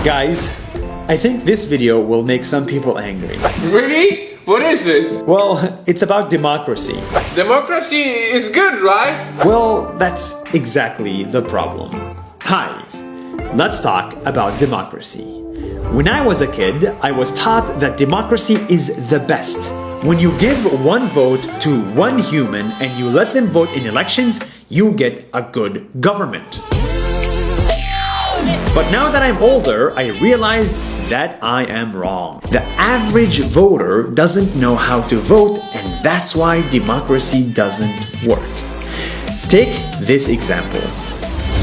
Guys, I think this video will make some people angry. Really? What is it? Well, it's about democracy. Democracy is good, right? Well, that's exactly the problem. Hi, let's talk about democracy. When I was a kid, I was taught that democracy is the best. When you give one vote to one human and you let them vote in elections, you get a good government. But now that I'm older, I realize that I am wrong. The average voter doesn't know how to vote, and that's why democracy doesn't work. Take this example.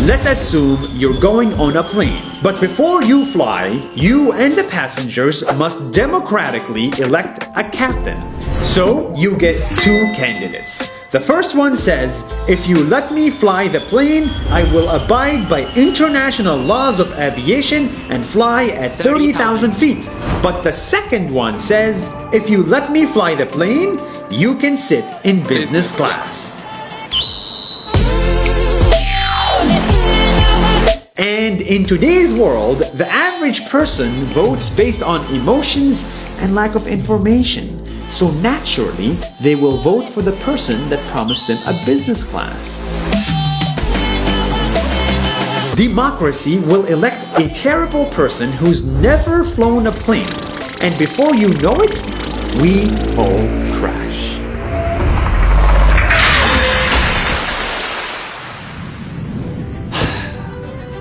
Let's assume you're going on a plane, but before you fly, you and the passengers must democratically elect a captain. So you get two candidates. The first one says, if you let me fly the plane, I will abide by international laws of aviation and fly at 30,000 feet. But the second one says, if you let me fly the plane, you can sit in business class. And in today's world, the average person votes based on emotions and lack of information. So naturally, they will vote for the person that promised them a business class. Democracy will elect a terrible person who's never flown a plane. And before you know it, we all crash.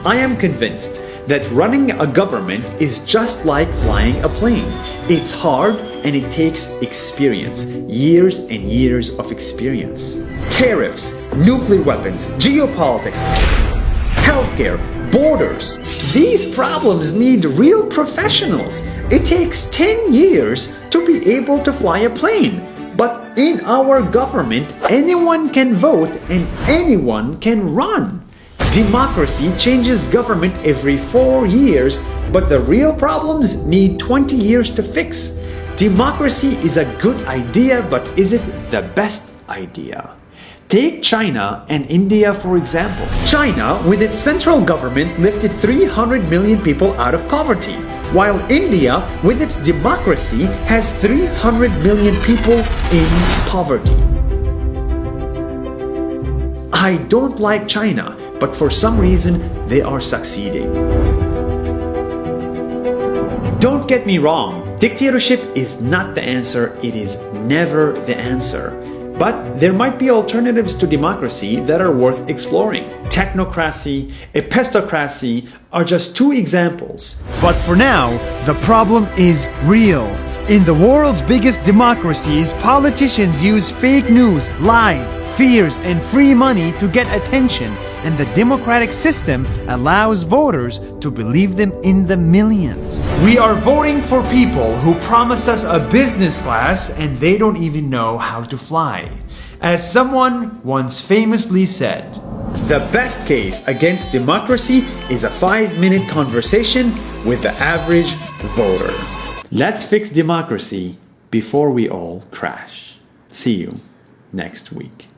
I am convinced that running a government is just like flying a plane. It's hard and it takes experience, years and years of experience. Tariffs, nuclear weapons, geopolitics, healthcare, borders. These problems need real professionals. It takes 10 years to be able to fly a plane. But in our government, anyone can vote and anyone can run. Democracy changes government every 4 years, but the real problems need 20 years to fix. Democracy is a good idea, but is it the best idea? Take China and India for example. China, with its central government, lifted 300 million people out of poverty, while India, with its democracy, has 300 million people in poverty. I don't like China, but for some reason, they are succeeding. Don't get me wrong, dictatorship is not the answer, it is never the answer. But there might be alternatives to democracy that are worth exploring. Technocracy, epistocracy are just two examples. But for now, the problem is real. In the world's biggest democracies, politicians use fake news, lies, fears, and free money to get attention, and the democratic system allows voters to believe them in the millions. We are voting for people who promise us a business class and they don't even know how to fly. As someone once famously said, the best case against democracy is a 5-minute conversation with the average voter. Let's fix democracy before we all crash. See you next week.